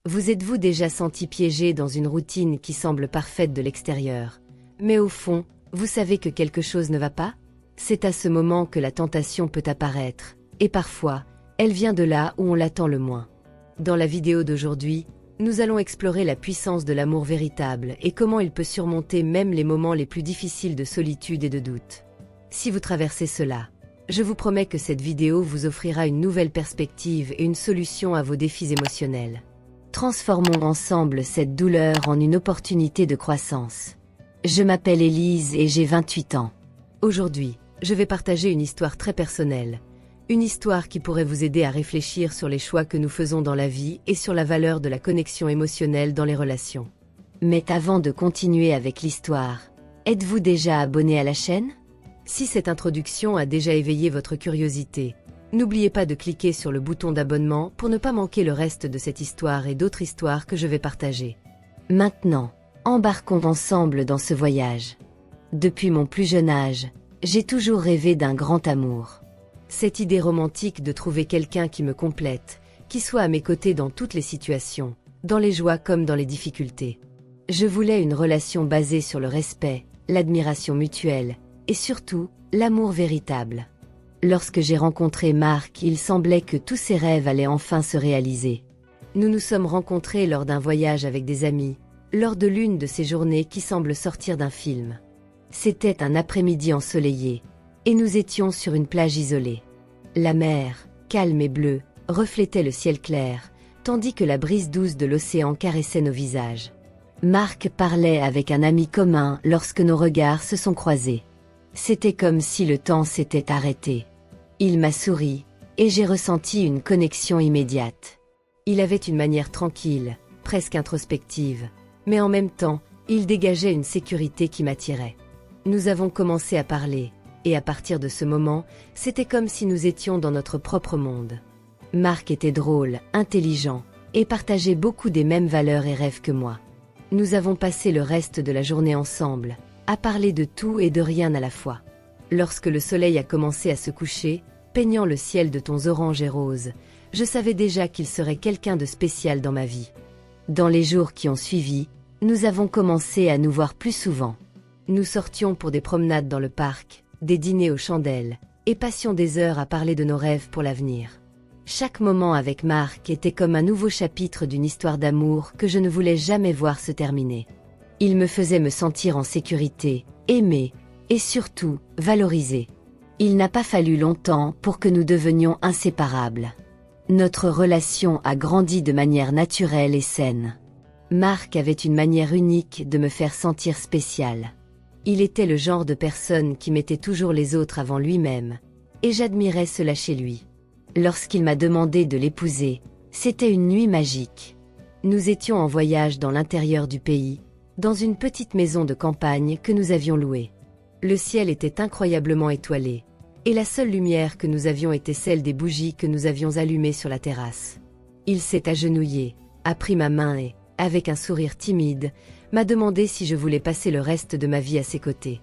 Vous êtes-vous déjà senti piégé dans une routine qui semble parfaite de l'extérieur, mais au fond, vous savez que quelque chose ne va pas? C'est à ce moment que la tentation peut apparaître, et parfois, elle vient de là où on l'attend le moins. Dans la vidéo d'aujourd'hui, nous allons explorer la puissance de l'amour véritable et comment il peut surmonter même les moments les plus difficiles de solitude et de doute. Si vous traversez cela, je vous promets que cette vidéo vous offrira une nouvelle perspective et une solution à vos défis émotionnels. Transformons ensemble cette douleur en une opportunité de croissance. Je m'appelle Élise et j'ai 28 ans. Aujourd'hui, je vais partager une histoire très personnelle. Une histoire qui pourrait vous aider à réfléchir sur les choix que nous faisons dans la vie et sur la valeur de la connexion émotionnelle dans les relations. Mais avant de continuer avec l'histoire, êtes-vous déjà abonné à la chaîne? Si cette introduction a déjà éveillé votre curiosité, n'oubliez pas de cliquer sur le bouton d'abonnement pour ne pas manquer le reste de cette histoire et d'autres histoires que je vais partager. Maintenant, embarquons ensemble dans ce voyage. Depuis mon plus jeune âge, j'ai toujours rêvé d'un grand amour. Cette idée romantique de trouver quelqu'un qui me complète, qui soit à mes côtés dans toutes les situations, dans les joies comme dans les difficultés. Je voulais une relation basée sur le respect, l'admiration mutuelle, et surtout, l'amour véritable. Lorsque j'ai rencontré Marc, il semblait que tous ses rêves allaient enfin se réaliser. Nous nous sommes rencontrés lors d'un voyage avec des amis, lors de l'une de ces journées qui semblent sortir d'un film. C'était un après-midi ensoleillé, et nous étions sur une plage isolée. La mer, calme et bleue, reflétait le ciel clair, tandis que la brise douce de l'océan caressait nos visages. Marc parlait avec un ami commun lorsque nos regards se sont croisés. C'était comme si le temps s'était arrêté. Il m'a souri, et j'ai ressenti une connexion immédiate. Il avait une manière tranquille, presque introspective, mais en même temps, il dégageait une sécurité qui m'attirait. Nous avons commencé à parler, et à partir de ce moment, c'était comme si nous étions dans notre propre monde. Marc était drôle, intelligent, et partageait beaucoup des mêmes valeurs et rêves que moi. Nous avons passé le reste de la journée ensemble, à parler de tout et de rien à la fois. Lorsque le soleil a commencé à se coucher, peignant le ciel de tons orange et rose, je savais déjà qu'il serait quelqu'un de spécial dans ma vie. Dans les jours qui ont suivi, nous avons commencé à nous voir plus souvent. Nous sortions pour des promenades dans le parc, des dîners aux chandelles, et passions des heures à parler de nos rêves pour l'avenir. Chaque moment avec Marc était comme un nouveau chapitre d'une histoire d'amour que je ne voulais jamais voir se terminer. Il me faisait me sentir en sécurité, aimé, et surtout, valorisé. Il n'a pas fallu longtemps pour que nous devenions inséparables. Notre relation a grandi de manière naturelle et saine. Marc avait une manière unique de me faire sentir spécial. Il était le genre de personne qui mettait toujours les autres avant lui-même, et j'admirais cela chez lui. Lorsqu'il m'a demandé de l'épouser, c'était une nuit magique. Nous étions en voyage dans l'intérieur du pays, dans une petite maison de campagne que nous avions louée. Le ciel était incroyablement étoilé, et la seule lumière que nous avions était celle des bougies que nous avions allumées sur la terrasse. Il s'est agenouillé, a pris ma main et, avec un sourire timide, m'a demandé si je voulais passer le reste de ma vie à ses côtés.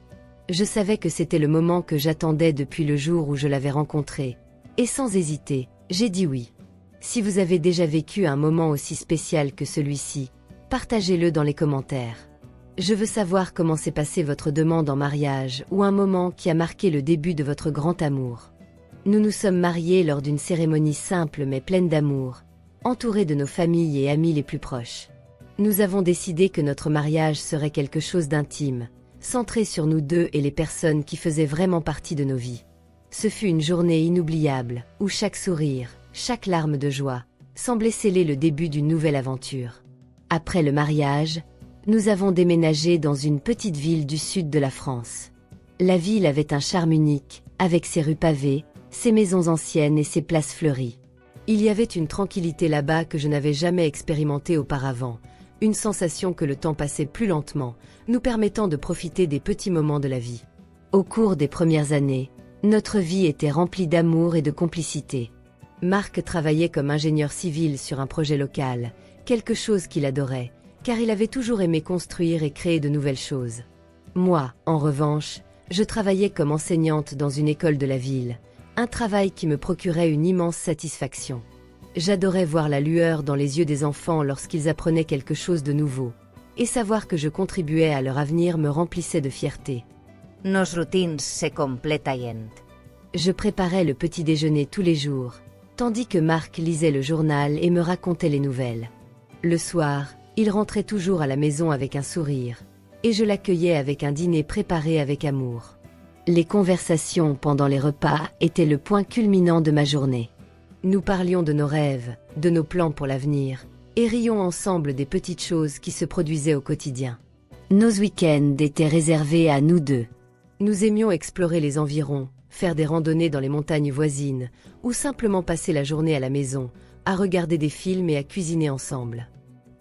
Je savais que c'était le moment que j'attendais depuis le jour où je l'avais rencontré, et sans hésiter, j'ai dit oui. Si vous avez déjà vécu un moment aussi spécial que celui-ci, partagez-le dans les commentaires. Je veux savoir comment s'est passée votre demande en mariage ou un moment qui a marqué le début de votre grand amour. Nous nous sommes mariés lors d'une cérémonie simple mais pleine d'amour, entourés de nos familles et amis les plus proches. Nous avons décidé que notre mariage serait quelque chose d'intime, centré sur nous deux et les personnes qui faisaient vraiment partie de nos vies. Ce fut une journée inoubliable, où chaque sourire, chaque larme de joie, semblait sceller le début d'une nouvelle aventure. Après le mariage, nous avons déménagé dans une petite ville du sud de la France. La ville avait un charme unique, avec ses rues pavées, ses maisons anciennes et ses places fleuries. Il y avait une tranquillité là-bas que je n'avais jamais expérimentée auparavant, une sensation que le temps passait plus lentement, nous permettant de profiter des petits moments de la vie. Au cours des premières années, notre vie était remplie d'amour et de complicité. Marc travaillait comme ingénieur civil sur un projet local, quelque chose qu'il adorait, car il avait toujours aimé construire et créer de nouvelles choses. Moi, en revanche, je travaillais comme enseignante dans une école de la ville, un travail qui me procurait une immense satisfaction. J'adorais voir la lueur dans les yeux des enfants lorsqu'ils apprenaient quelque chose de nouveau. Et savoir que je contribuais à leur avenir me remplissait de fierté. Nos routines se completaient. Je préparais le petit déjeuner tous les jours, tandis que Marc lisait le journal et me racontait les nouvelles. Le soir, il rentrait toujours à la maison avec un sourire, et je l'accueillais avec un dîner préparé avec amour. Les conversations pendant les repas étaient le point culminant de ma journée. Nous parlions de nos rêves, de nos plans pour l'avenir, et rions ensemble des petites choses qui se produisaient au quotidien. Nos week-ends étaient réservés à nous deux. Nous aimions explorer les environs, faire des randonnées dans les montagnes voisines, ou simplement passer la journée à la maison, à regarder des films et à cuisiner ensemble.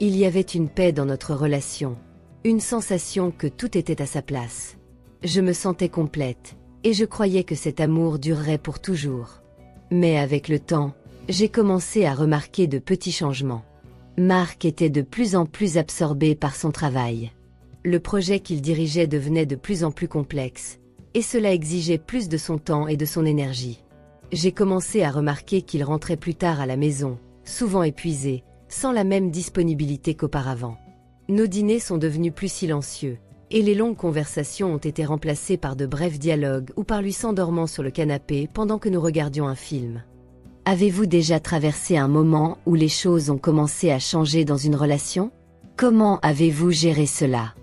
Il y avait une paix dans notre relation, une sensation que tout était à sa place. Je me sentais complète, et je croyais que cet amour durerait pour toujours. Mais avec le temps, j'ai commencé à remarquer de petits changements. Marc était de plus en plus absorbé par son travail. Le projet qu'il dirigeait devenait de plus en plus complexe, et cela exigeait plus de son temps et de son énergie. J'ai commencé à remarquer qu'il rentrait plus tard à la maison, souvent épuisé, sans la même disponibilité qu'auparavant. Nos dîners sont devenus plus silencieux, et les longues conversations ont été remplacées par de brefs dialogues ou par lui s'endormant sur le canapé pendant que nous regardions un film. Avez-vous déjà traversé un moment où les choses ont commencé à changer dans une relation? Comment avez-vous géré cela?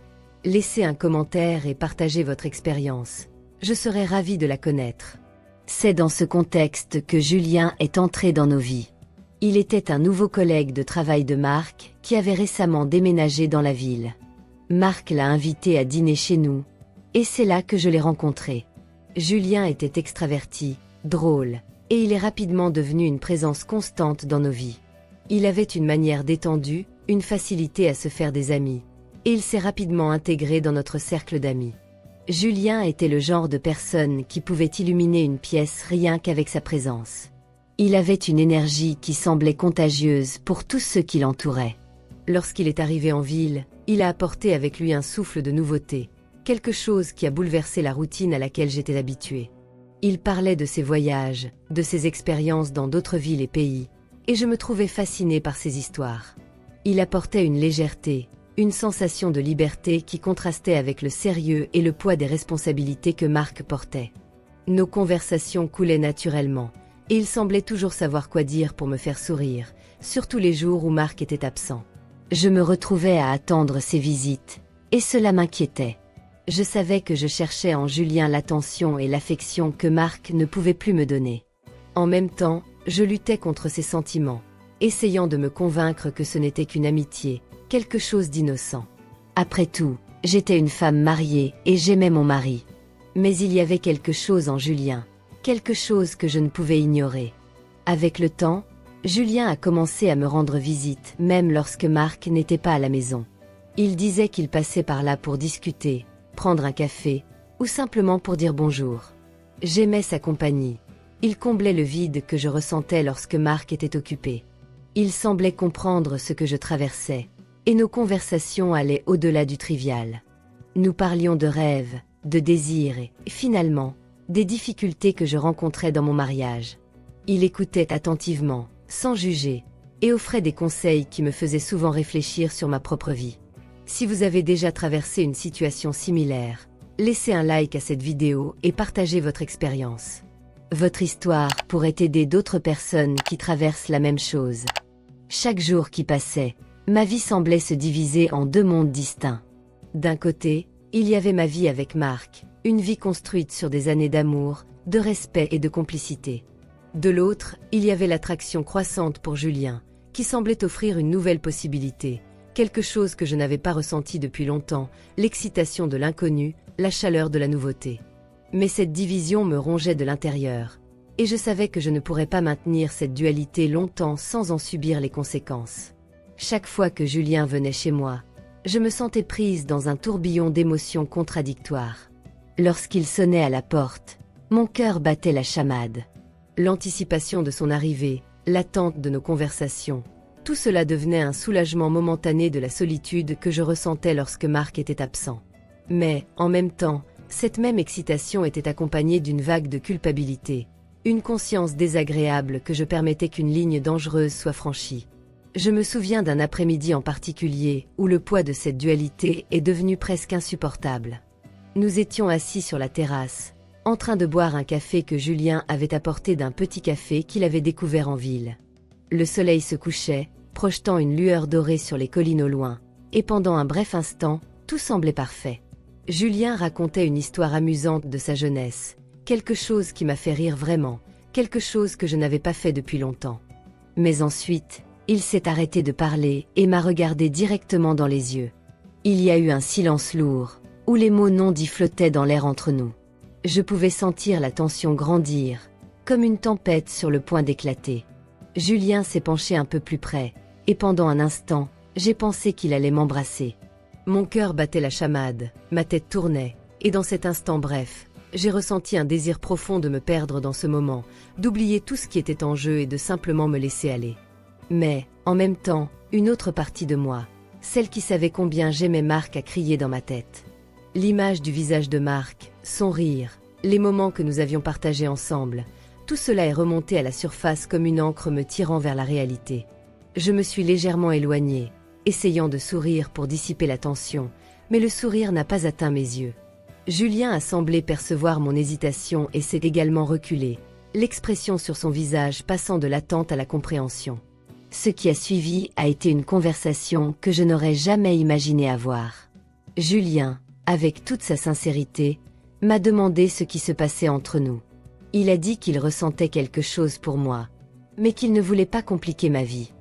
Laissez un commentaire et partagez votre expérience. Je serais ravie de la connaître. C'est dans ce contexte que Julien est entré dans nos vies. Il était un nouveau collègue de travail de Marc qui avait récemment déménagé dans la ville. Marc l'a invité à dîner chez nous, et c'est là que je l'ai rencontré. Julien était extraverti, drôle, et il est rapidement devenu une présence constante dans nos vies. Il avait une manière détendue, une facilité à se faire des amis, et il s'est rapidement intégré dans notre cercle d'amis. Julien était le genre de personne qui pouvait illuminer une pièce rien qu'avec sa présence. Il avait une énergie qui semblait contagieuse pour tous ceux qui l'entouraient. Lorsqu'il est arrivé en ville, il a apporté avec lui un souffle de nouveauté, quelque chose qui a bouleversé la routine à laquelle j'étais habituée. Il parlait de ses voyages, de ses expériences dans d'autres villes et pays, et je me trouvais fascinée par ses histoires. Il apportait une légèreté, une sensation de liberté qui contrastait avec le sérieux et le poids des responsabilités que Marc portait. Nos conversations coulaient naturellement, et il semblait toujours savoir quoi dire pour me faire sourire, surtout les jours où Marc était absent. Je me retrouvais à attendre ses visites, et cela m'inquiétait. Je savais que je cherchais en Julien l'attention et l'affection que Marc ne pouvait plus me donner. En même temps, je luttais contre ses sentiments, essayant de me convaincre que ce n'était qu'une amitié, quelque chose d'innocent. Après tout, j'étais une femme mariée et j'aimais mon mari. Mais il y avait quelque chose en Julien, quelque chose que je ne pouvais ignorer. Avec le temps, Julien a commencé à me rendre visite, même lorsque Marc n'était pas à la maison. Il disait qu'il passait par là pour discuter, prendre un café, ou simplement pour dire bonjour. J'aimais sa compagnie. Il comblait le vide que je ressentais lorsque Marc était occupé. Il semblait comprendre ce que je traversais, et nos conversations allaient au-delà du trivial. Nous parlions de rêves, de désirs et, finalement, des difficultés que je rencontrais dans mon mariage. Il écoutait attentivement, sans juger, et offrait des conseils qui me faisaient souvent réfléchir sur ma propre vie. Si vous avez déjà traversé une situation similaire, laissez un like à cette vidéo et partagez votre expérience. Votre histoire pourrait aider d'autres personnes qui traversent la même chose. Chaque jour qui passait, ma vie semblait se diviser en deux mondes distincts. D'un côté, il y avait ma vie avec Marc, une vie construite sur des années d'amour, de respect et de complicité. De l'autre, il y avait l'attraction croissante pour Julien, qui semblait offrir une nouvelle possibilité, quelque chose que je n'avais pas ressenti depuis longtemps, l'excitation de l'inconnu, la chaleur de la nouveauté. Mais cette division me rongeait de l'intérieur, et je savais que je ne pourrais pas maintenir cette dualité longtemps sans en subir les conséquences. Chaque fois que Julien venait chez moi, je me sentais prise dans un tourbillon d'émotions contradictoires. Lorsqu'il sonnait à la porte, mon cœur battait la chamade. L'anticipation de son arrivée, l'attente de nos conversations, tout cela devenait un soulagement momentané de la solitude que je ressentais lorsque Marc était absent. Mais, en même temps, cette même excitation était accompagnée d'une vague de culpabilité, Une conscience désagréable que je permettais qu'une ligne dangereuse soit franchie. Je me souviens d'un après-midi en particulier où le poids de cette dualité est devenu presque insupportable. Nous étions assis sur la terrasse, en train de boire un café que Julien avait apporté d'un petit café qu'il avait découvert en ville. Le soleil se couchait, projetant une lueur dorée sur les collines au loin, et pendant un bref instant, tout semblait parfait. Julien racontait une histoire amusante de sa jeunesse, quelque chose qui m'a fait rire vraiment, quelque chose que je n'avais pas fait depuis longtemps. Mais ensuite, il s'est arrêté de parler et m'a regardé directement dans les yeux. Il y a eu un silence lourd, où les mots non dits flottaient dans l'air entre nous. Je pouvais sentir la tension grandir, comme une tempête sur le point d'éclater. Julien s'est penché un peu plus près, et pendant un instant, j'ai pensé qu'il allait m'embrasser. Mon cœur battait la chamade, ma tête tournait, et dans cet instant bref, j'ai ressenti un désir profond de me perdre dans ce moment, d'oublier tout ce qui était en jeu et de simplement me laisser aller. Mais, en même temps, une autre partie de moi, celle qui savait combien j'aimais Marc, a crié dans ma tête. L'image du visage de Marc, son rire, les moments que nous avions partagés ensemble, tout cela est remonté à la surface comme une encre me tirant vers la réalité. Je me suis légèrement éloignée, essayant de sourire pour dissiper la tension, mais le sourire n'a pas atteint mes yeux. Julien a semblé percevoir mon hésitation et s'est également reculé, l'expression sur son visage passant de l'attente à la compréhension. Ce qui a suivi a été une conversation que je n'aurais jamais imaginé avoir. Julien, avec toute sa sincérité, m'a demandé ce qui se passait entre nous. Il a dit qu'il ressentait quelque chose pour moi, mais qu'il ne voulait pas compliquer ma vie.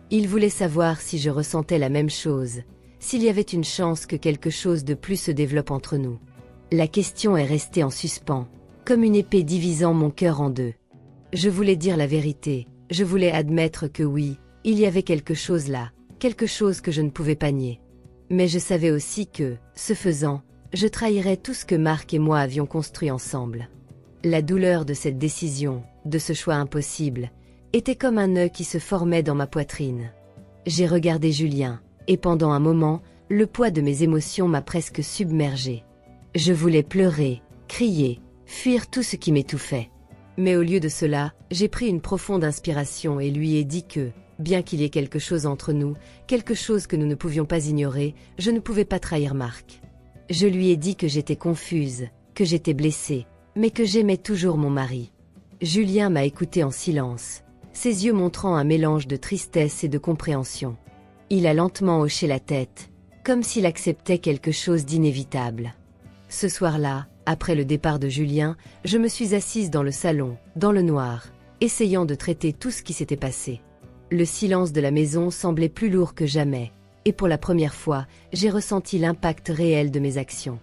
Il voulait savoir si je ressentais la même chose, s'il y avait une chance que quelque chose de plus se développe entre nous. La question est restée en suspens, comme une épée divisant mon cœur en deux. Je voulais dire la vérité, je voulais admettre que oui, il y avait quelque chose là, quelque chose que je ne pouvais pas nier. Mais je savais aussi que, ce faisant, je trahirais tout ce que Marc et moi avions construit ensemble. La douleur de cette décision, de ce choix impossible, était comme un nœud qui se formait dans ma poitrine. J'ai regardé Julien, et pendant un moment, le poids de mes émotions m'a presque submergée. Je voulais pleurer, crier, fuir tout ce qui m'étouffait. Mais au lieu de cela, j'ai pris une profonde inspiration et lui ai dit que, bien qu'il y ait quelque chose entre nous, quelque chose que nous ne pouvions pas ignorer, je ne pouvais pas trahir Marc. Je lui ai dit que j'étais confuse, que j'étais blessée, mais que j'aimais toujours mon mari. Julien m'a écouté en silence, ses yeux montrant un mélange de tristesse et de compréhension. Il a lentement hoché la tête, comme s'il acceptait quelque chose d'inévitable. Ce soir-là, après le départ de Julien, je me suis assise dans le salon, dans le noir, essayant de traiter tout ce qui s'était passé. Le silence de la maison semblait plus lourd que jamais, et pour la première fois, j'ai ressenti l'impact réel de mes actions.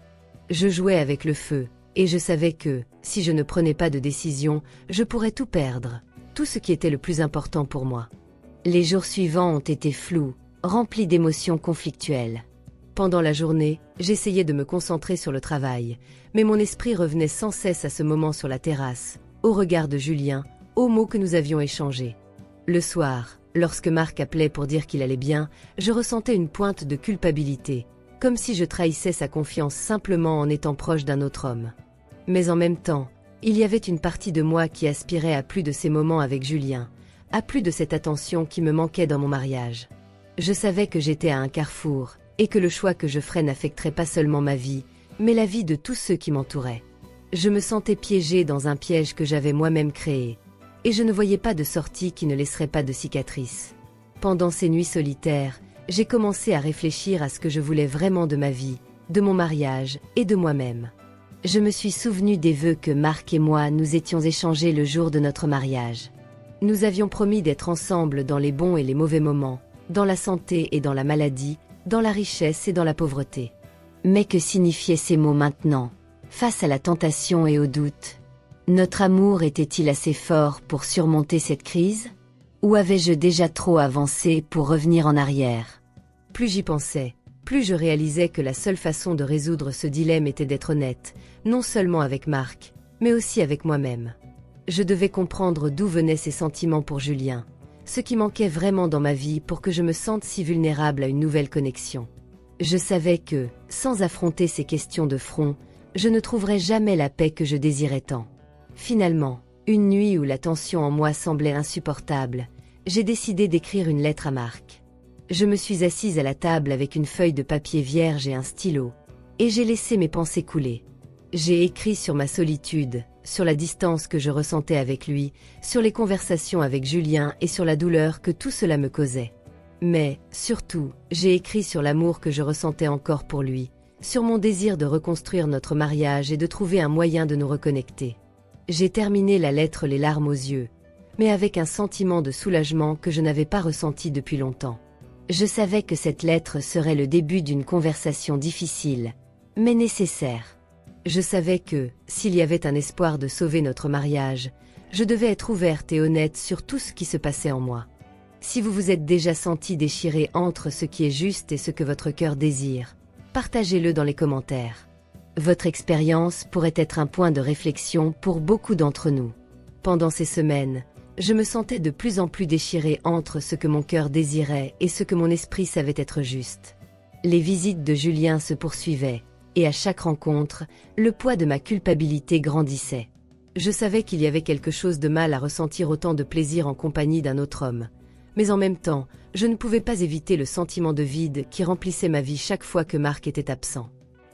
Je jouais avec le feu, et je savais que, si je ne prenais pas de décision, je pourrais tout perdre, tout ce qui était le plus important pour moi. Les jours suivants ont été flous, remplis d'émotions conflictuelles. Pendant la journée, j'essayais de me concentrer sur le travail, mais mon esprit revenait sans cesse à ce moment sur la terrasse, au regard de Julien, aux mots que nous avions échangés. Le soir, lorsque Marc appelait pour dire qu'il allait bien, je ressentais une pointe de culpabilité, comme si je trahissais sa confiance simplement en étant proche d'un autre homme. Mais en même temps, il y avait une partie de moi qui aspirait à plus de ces moments avec Julien, à plus de cette attention qui me manquait dans mon mariage. Je savais que j'étais à un carrefour, et que le choix que je ferais n'affecterait pas seulement ma vie, mais la vie de tous ceux qui m'entouraient. Je me sentais piégée dans un piège que j'avais moi-même créé, et je ne voyais pas de sortie qui ne laisserait pas de cicatrices. Pendant ces nuits solitaires, j'ai commencé à réfléchir à ce que je voulais vraiment de ma vie, de mon mariage et de moi-même. Je me suis souvenue des vœux que Marc et moi nous étions échangés le jour de notre mariage. Nous avions promis d'être ensemble dans les bons et les mauvais moments, dans la santé et dans la maladie, dans la richesse et dans la pauvreté. Mais que signifiaient ces mots maintenant, face à la tentation et au doute? Notre amour était-il assez fort pour surmonter cette crise? Ou avais-je déjà trop avancé pour revenir en arrière? Plus j'y pensais, plus je réalisais que la seule façon de résoudre ce dilemme était d'être honnête, non seulement avec Marc, mais aussi avec moi-même. Je devais comprendre d'où venaient ces sentiments pour Julien, ce qui manquait vraiment dans ma vie pour que je me sente si vulnérable à une nouvelle connexion. Je savais que, sans affronter ces questions de front, je ne trouverais jamais la paix que je désirais tant. Finalement, Une nuit où la tension en moi semblait insupportable, j'ai décidé d'écrire une lettre à Marc. Je me suis assise à la table avec une feuille de papier vierge et un stylo, et j'ai laissé mes pensées couler. J'ai écrit sur ma solitude, sur la distance que je ressentais avec lui, sur les conversations avec Julien et sur la douleur que tout cela me causait. Mais, surtout, j'ai écrit sur l'amour que je ressentais encore pour lui, sur mon désir de reconstruire notre mariage et de trouver un moyen de nous reconnecter. J'ai terminé la lettre les larmes aux yeux, mais avec un sentiment de soulagement que je n'avais pas ressenti depuis longtemps. Je savais que cette lettre serait le début d'une conversation difficile, mais nécessaire. Je savais que, s'il y avait un espoir de sauver notre mariage, je devais être ouverte et honnête sur tout ce qui se passait en moi. Si vous vous êtes déjà senti déchiré entre ce qui est juste et ce que votre cœur désire, partagez-le dans les commentaires. Votre expérience pourrait être un point de réflexion pour beaucoup d'entre nous. Pendant ces semaines, je me sentais de plus en plus déchirée entre ce que mon cœur désirait et ce que mon esprit savait être juste. Les visites de Julien se poursuivaient, et à chaque rencontre, le poids de ma culpabilité grandissait. Je savais qu'il y avait quelque chose de mal à ressentir autant de plaisir en compagnie d'un autre homme. Mais en même temps, je ne pouvais pas éviter le sentiment de vide qui remplissait ma vie chaque fois que Marc était absent.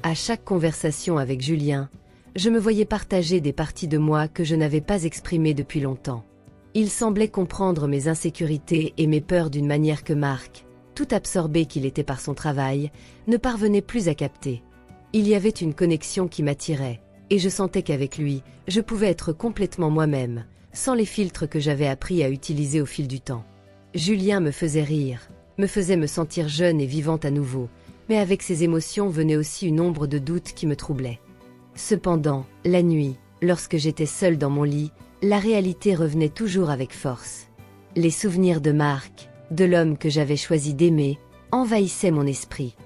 À chaque conversation avec Julien, je me voyais partager des parties de moi que je n'avais pas exprimées depuis longtemps. Il semblait comprendre mes insécurités et mes peurs d'une manière que Marc, tout absorbé qu'il était par son travail, ne parvenait plus à capter. Il y avait une connexion qui m'attirait, et je sentais qu'avec lui, je pouvais être complètement moi-même, sans les filtres que j'avais appris à utiliser au fil du temps. Julien me faisait rire, me faisait me sentir jeune et vivante à nouveau, mais avec ces émotions venait aussi une ombre de doute qui me troublait. Cependant, la nuit, lorsque j'étais seule dans mon lit, la réalité revenait toujours avec force. Les souvenirs de Marc, de l'homme que j'avais choisi d'aimer, envahissaient mon esprit.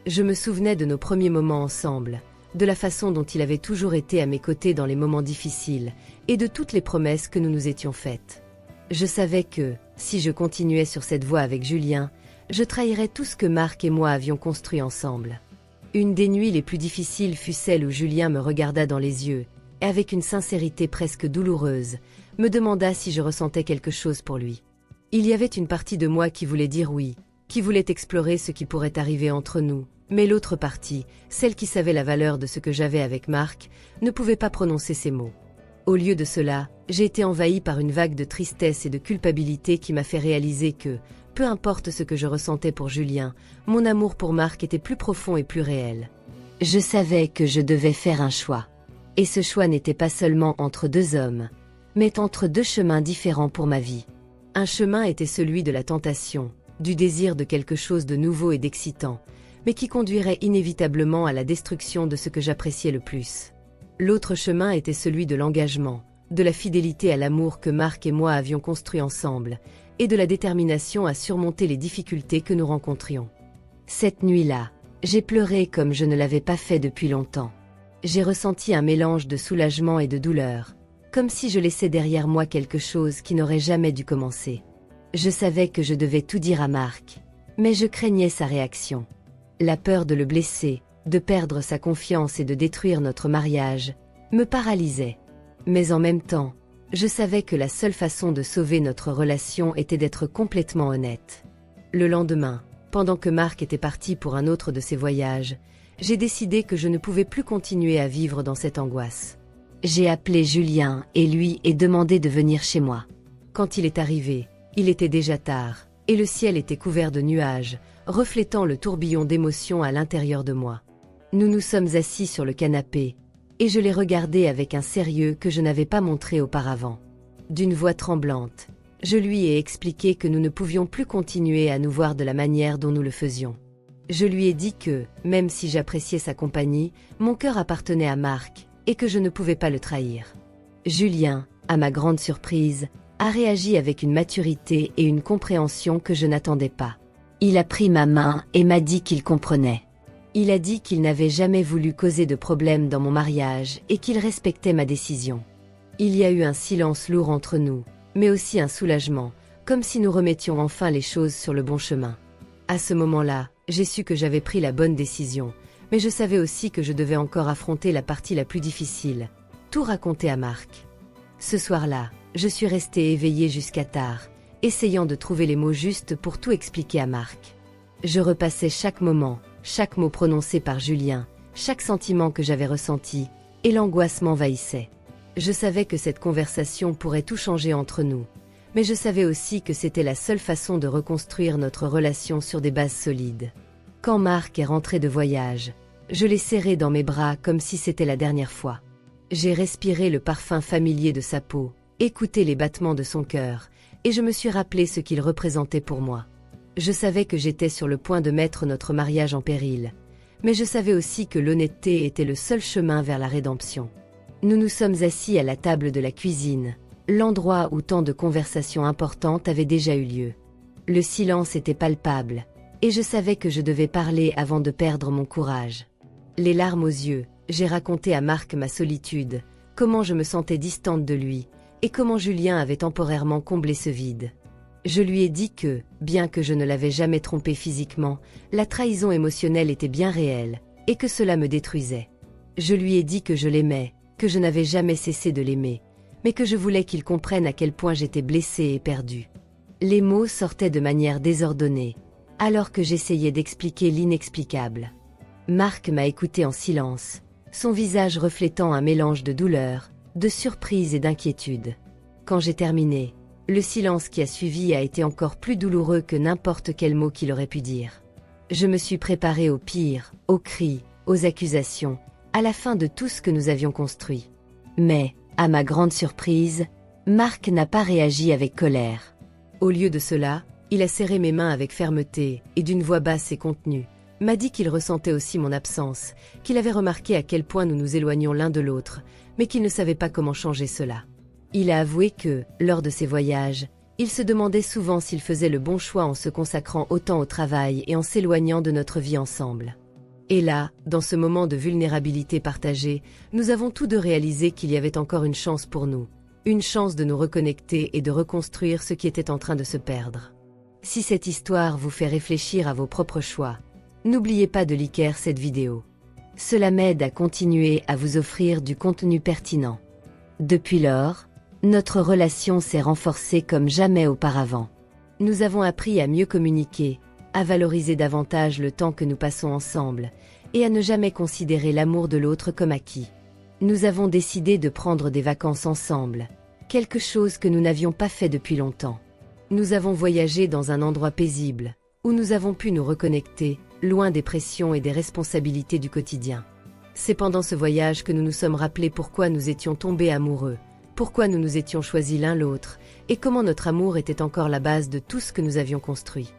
Je me souvenais de nos premiers moments ensemble, de la façon dont il avait toujours été à mes côtés dans les moments difficiles, et de toutes les promesses que nous nous étions faites. Je savais que, si je continuais sur cette voie avec Julien, je trahirais tout ce que Marc et moi avions construit ensemble. Une des nuits les plus difficiles fut celle où Julien me regarda dans les yeux, et avec une sincérité presque douloureuse, me demanda si je ressentais quelque chose pour lui. Il y avait une partie de moi qui voulait dire oui, qui voulait explorer ce qui pourrait arriver entre nous, mais l'autre partie, celle qui savait la valeur de ce que j'avais avec Marc, ne pouvait pas prononcer ces mots. Au lieu de cela, j'ai été envahie par une vague de tristesse et de culpabilité qui m'a fait réaliser que, peu importe ce que je ressentais pour Julien, mon amour pour Marc était plus profond et plus réel. Je savais que je devais faire un choix. Et ce choix n'était pas seulement entre deux hommes, mais entre deux chemins différents pour ma vie. Un chemin était celui de la tentation, du désir de quelque chose de nouveau et d'excitant, mais qui conduirait inévitablement à la destruction de ce que j'appréciais le plus. L'autre chemin était celui de l'engagement, de la fidélité à l'amour que Marc et moi avions construit ensemble, et de la détermination à surmonter les difficultés que nous rencontrions. Cette nuit-là, j'ai pleuré comme je ne l'avais pas fait depuis longtemps. J'ai ressenti un mélange de soulagement et de douleur, comme si je laissais derrière moi quelque chose qui n'aurait jamais dû commencer. Je savais que je devais tout dire à Marc, mais je craignais sa réaction. La peur de le blesser, de perdre sa confiance et de détruire notre mariage, me paralysait. Mais en même temps, je savais que la seule façon de sauver notre relation était d'être complètement honnête. Le lendemain, pendant que Marc était parti pour un autre de ses voyages, j'ai décidé que je ne pouvais plus continuer à vivre dans cette angoisse. J'ai appelé Julien et lui ai demandé de venir chez moi. Quand il est arrivé, il était déjà tard, et le ciel était couvert de nuages, reflétant le tourbillon d'émotions à l'intérieur de moi. Nous nous sommes assis sur le canapé, et je l'ai regardé avec un sérieux que je n'avais pas montré auparavant. D'une voix tremblante, je lui ai expliqué que nous ne pouvions plus continuer à nous voir de la manière dont nous le faisions. Je lui ai dit que, même si j'appréciais sa compagnie, mon cœur appartenait à Marc, et que je ne pouvais pas le trahir. Julien, à ma grande surprise, a réagi avec une maturité et une compréhension que je n'attendais pas. Il a pris ma main et m'a dit qu'il comprenait. Il a dit qu'il n'avait jamais voulu causer de problème dans mon mariage et qu'il respectait ma décision. Il y a eu un silence lourd entre nous, mais aussi un soulagement, comme si nous remettions enfin les choses sur le bon chemin. À ce moment-là, j'ai su que j'avais pris la bonne décision, mais je savais aussi que je devais encore affronter la partie la plus difficile, tout raconter à Marc. Ce soir-là, je suis restée éveillée jusqu'à tard, essayant de trouver les mots justes pour tout expliquer à Marc. Je repassais chaque moment, chaque mot prononcé par Julien, chaque sentiment que j'avais ressenti, et l'angoisse m'envahissait. Je savais que cette conversation pourrait tout changer entre nous, mais je savais aussi que c'était la seule façon de reconstruire notre relation sur des bases solides. Quand Marc est rentré de voyage, je l'ai serré dans mes bras comme si c'était la dernière fois. J'ai respiré le parfum familier de sa peau, écouté les battements de son cœur, et je me suis rappelé ce qu'il représentait pour moi. Je savais que j'étais sur le point de mettre notre mariage en péril, mais je savais aussi que l'honnêteté était le seul chemin vers la rédemption. Nous nous sommes assis à la table de la cuisine, l'endroit où tant de conversations importantes avaient déjà eu lieu. Le silence était palpable, et je savais que je devais parler avant de perdre mon courage. Les larmes aux yeux, j'ai raconté à Marc ma solitude, comment je me sentais distante de lui, et comment Julien avait temporairement comblé ce vide. Je lui ai dit que, bien que je ne l'avais jamais trompé physiquement, la trahison émotionnelle était bien réelle, et que cela me détruisait. Je lui ai dit que je l'aimais, que je n'avais jamais cessé de l'aimer, mais que je voulais qu'il comprenne à quel point j'étais blessée et perdue. Les mots sortaient de manière désordonnée, alors que j'essayais d'expliquer l'inexplicable. Marc m'a écouté en silence, son visage reflétant un mélange de douleur, de surprise et d'inquiétude. Quand j'ai terminé, le silence qui a suivi a été encore plus douloureux que n'importe quel mot qu'il aurait pu dire. Je me suis préparée au pire, aux cris, aux accusations, à la fin de tout ce que nous avions construit. Mais, à ma grande surprise, Marc n'a pas réagi avec colère. Au lieu de cela, il a serré mes mains avec fermeté et d'une voix basse et contenue, m'a dit qu'il ressentait aussi mon absence, qu'il avait remarqué à quel point nous nous éloignions l'un de l'autre, mais qu'il ne savait pas comment changer cela. Il a avoué que, lors de ses voyages, il se demandait souvent s'il faisait le bon choix en se consacrant autant au travail et en s'éloignant de notre vie ensemble. Et là, dans ce moment de vulnérabilité partagée, nous avons tous deux réalisé qu'il y avait encore une chance pour nous, une chance de nous reconnecter et de reconstruire ce qui était en train de se perdre. Si cette histoire vous fait réfléchir à vos propres choix, n'oubliez pas de liker cette vidéo. Cela m'aide à continuer à vous offrir du contenu pertinent. Depuis lors, notre relation s'est renforcée comme jamais auparavant. Nous avons appris à mieux communiquer, à valoriser davantage le temps que nous passons ensemble, et à ne jamais considérer l'amour de l'autre comme acquis. Nous avons décidé de prendre des vacances ensemble, quelque chose que nous n'avions pas fait depuis longtemps. Nous avons voyagé dans un endroit paisible, où nous avons pu nous reconnecter, loin des pressions et des responsabilités du quotidien. C'est pendant ce voyage que nous nous sommes rappelés pourquoi nous étions tombés amoureux, pourquoi nous nous étions choisis l'un l'autre, et comment notre amour était encore la base de tout ce que nous avions construit.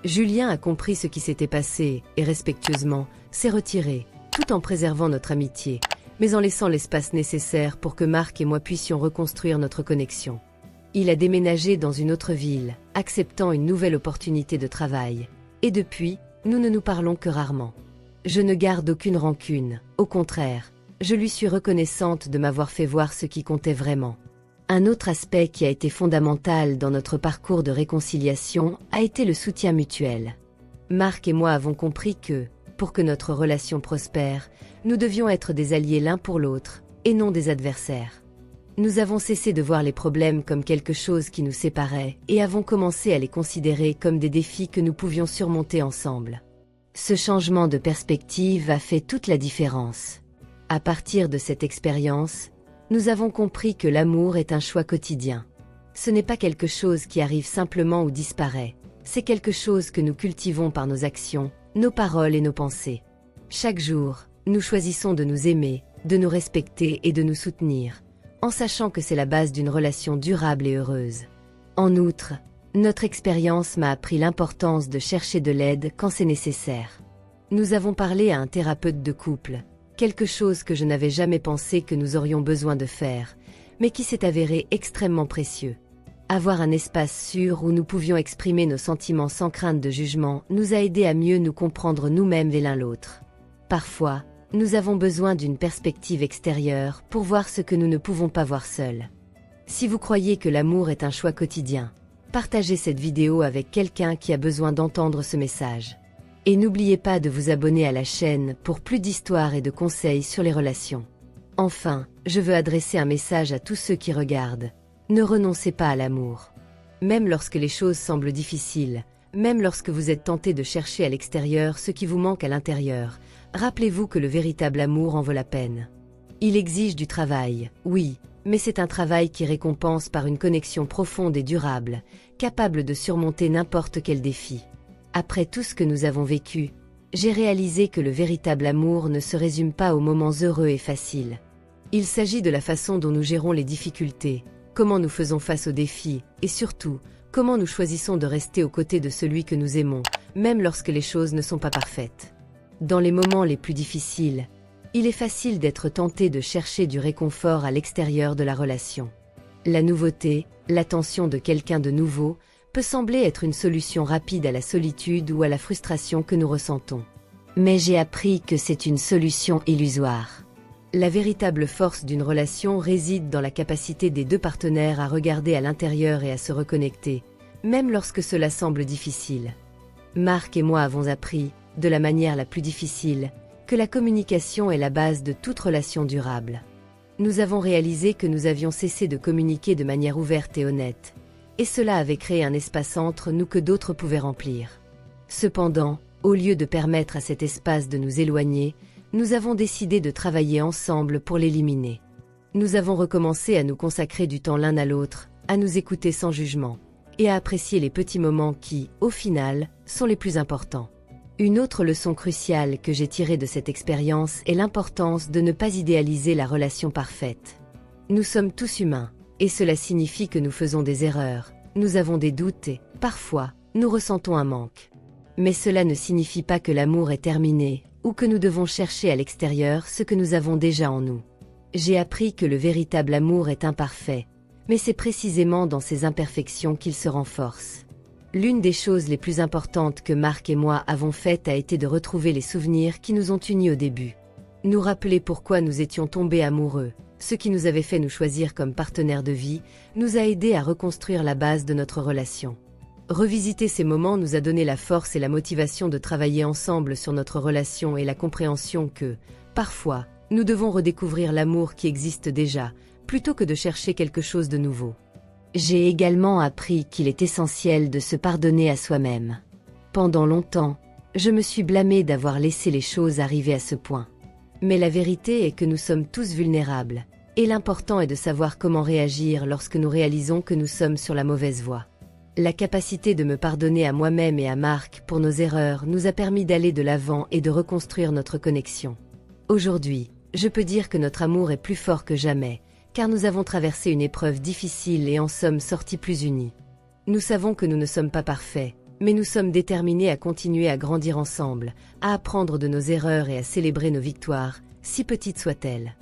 Julien a compris ce qui s'était passé, et respectueusement, s'est retiré, tout en préservant notre amitié, mais en laissant l'espace nécessaire pour que Marc et moi puissions reconstruire notre connexion. Il a déménagé dans une autre ville, acceptant une nouvelle opportunité de travail, et depuis, nous ne nous parlons que rarement. Je ne garde aucune rancune, au contraire, je lui suis reconnaissante de m'avoir fait voir ce qui comptait vraiment. Un autre aspect qui a été fondamental dans notre parcours de réconciliation a été le soutien mutuel. Marc et moi avons compris que, pour que notre relation prospère, nous devions être des alliés l'un pour l'autre, et non des adversaires. Nous avons cessé de voir les problèmes comme quelque chose qui nous séparait et avons commencé à les considérer comme des défis que nous pouvions surmonter ensemble. Ce changement de perspective a fait toute la différence. À partir de cette expérience, nous avons compris que l'amour est un choix quotidien. Ce n'est pas quelque chose qui arrive simplement ou disparaît, c'est quelque chose que nous cultivons par nos actions, nos paroles et nos pensées. Chaque jour, nous choisissons de nous aimer, de nous respecter et de nous soutenir, en sachant que c'est la base d'une relation durable et heureuse. En outre, notre expérience m'a appris l'importance de chercher de l'aide quand c'est nécessaire. Nous avons parlé à un thérapeute de couple, quelque chose que je n'avais jamais pensé que nous aurions besoin de faire, mais qui s'est avéré extrêmement précieux. Avoir un espace sûr où nous pouvions exprimer nos sentiments sans crainte de jugement nous a aidés à mieux nous comprendre nous-mêmes et l'un l'autre. Parfois, nous avons besoin d'une perspective extérieure pour voir ce que nous ne pouvons pas voir seuls. Si vous croyez que l'amour est un choix quotidien, partagez cette vidéo avec quelqu'un qui a besoin d'entendre ce message. Et n'oubliez pas de vous abonner à la chaîne pour plus d'histoires et de conseils sur les relations. Enfin, je veux adresser un message à tous ceux qui regardent. Ne renoncez pas à l'amour. Même lorsque les choses semblent difficiles, même lorsque vous êtes tenté de chercher à l'extérieur ce qui vous manque à l'intérieur, rappelez-vous que le véritable amour en vaut la peine. Il exige du travail, oui, mais c'est un travail qui récompense par une connexion profonde et durable, capable de surmonter n'importe quel défi. Après tout ce que nous avons vécu, j'ai réalisé que le véritable amour ne se résume pas aux moments heureux et faciles. Il s'agit de la façon dont nous gérons les difficultés, comment nous faisons face aux défis, et surtout, comment nous choisissons de rester aux côtés de celui que nous aimons, même lorsque les choses ne sont pas parfaites. Dans les moments les plus difficiles, il est facile d'être tenté de chercher du réconfort à l'extérieur de la relation. La nouveauté, l'attention de quelqu'un de nouveau, peut sembler être une solution rapide à la solitude ou à la frustration que nous ressentons. Mais j'ai appris que c'est une solution illusoire. La véritable force d'une relation réside dans la capacité des deux partenaires à regarder à l'intérieur et à se reconnecter, même lorsque cela semble difficile. Marc et moi avons appris, de la manière la plus difficile, que la communication est la base de toute relation durable. Nous avons réalisé que nous avions cessé de communiquer de manière ouverte et honnête, et cela avait créé un espace entre nous que d'autres pouvaient remplir. Cependant, au lieu de permettre à cet espace de nous éloigner, nous avons décidé de travailler ensemble pour l'éliminer. Nous avons recommencé à nous consacrer du temps l'un à l'autre, à nous écouter sans jugement, et à apprécier les petits moments qui, au final, sont les plus importants. Une autre leçon cruciale que j'ai tirée de cette expérience est l'importance de ne pas idéaliser la relation parfaite. Nous sommes tous humains, et cela signifie que nous faisons des erreurs, nous avons des doutes et, parfois, nous ressentons un manque. Mais cela ne signifie pas que l'amour est terminé, ou que nous devons chercher à l'extérieur ce que nous avons déjà en nous. J'ai appris que le véritable amour est imparfait, mais c'est précisément dans ses imperfections qu'il se renforce. L'une des choses les plus importantes que Marc et moi avons faites a été de retrouver les souvenirs qui nous ont unis au début. Nous rappeler pourquoi nous étions tombés amoureux, ce qui nous avait fait nous choisir comme partenaires de vie, nous a aidés à reconstruire la base de notre relation. Revisiter ces moments nous a donné la force et la motivation de travailler ensemble sur notre relation et la compréhension que, parfois, nous devons redécouvrir l'amour qui existe déjà, plutôt que de chercher quelque chose de nouveau. J'ai également appris qu'il est essentiel de se pardonner à soi-même. Pendant longtemps, je me suis blâmée d'avoir laissé les choses arriver à ce point. Mais la vérité est que nous sommes tous vulnérables, et l'important est de savoir comment réagir lorsque nous réalisons que nous sommes sur la mauvaise voie. La capacité de me pardonner à moi-même et à Marc pour nos erreurs nous a permis d'aller de l'avant et de reconstruire notre connexion. Aujourd'hui, je peux dire que notre amour est plus fort que jamais, car nous avons traversé une épreuve difficile et en sommes sortis plus unis. Nous savons que nous ne sommes pas parfaits, mais nous sommes déterminés à continuer à grandir ensemble, à apprendre de nos erreurs et à célébrer nos victoires, si petites soient-elles.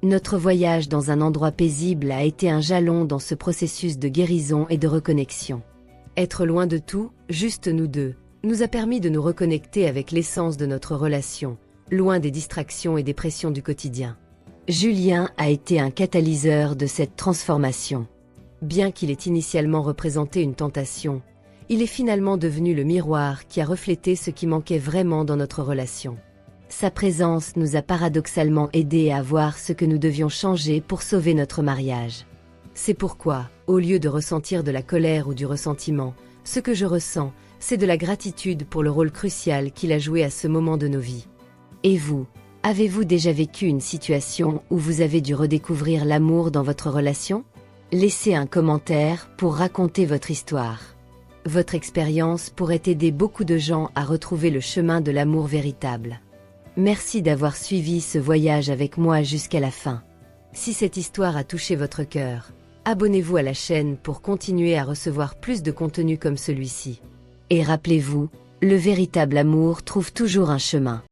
Notre voyage dans un endroit paisible a été un jalon dans ce processus de guérison et de reconnexion. Être loin de tout, juste nous deux, nous a permis de nous reconnecter avec l'essence de notre relation, loin des distractions et des pressions du quotidien. Julien a été un catalyseur de cette transformation. Bien qu'il ait initialement représenté une tentation, il est finalement devenu le miroir qui a reflété ce qui manquait vraiment dans notre relation. Sa présence nous a paradoxalement aidés à voir ce que nous devions changer pour sauver notre mariage. C'est pourquoi, au lieu de ressentir de la colère ou du ressentiment, ce que je ressens, c'est de la gratitude pour le rôle crucial qu'il a joué à ce moment de nos vies. Et vous, avez-vous déjà vécu une situation où vous avez dû redécouvrir l'amour dans votre relation? Laissez un commentaire pour raconter votre histoire. Votre expérience pourrait aider beaucoup de gens à retrouver le chemin de l'amour véritable. Merci d'avoir suivi ce voyage avec moi jusqu'à la fin. Si cette histoire a touché votre cœur, abonnez-vous à la chaîne pour continuer à recevoir plus de contenu comme celui-ci. Et rappelez-vous, le véritable amour trouve toujours un chemin.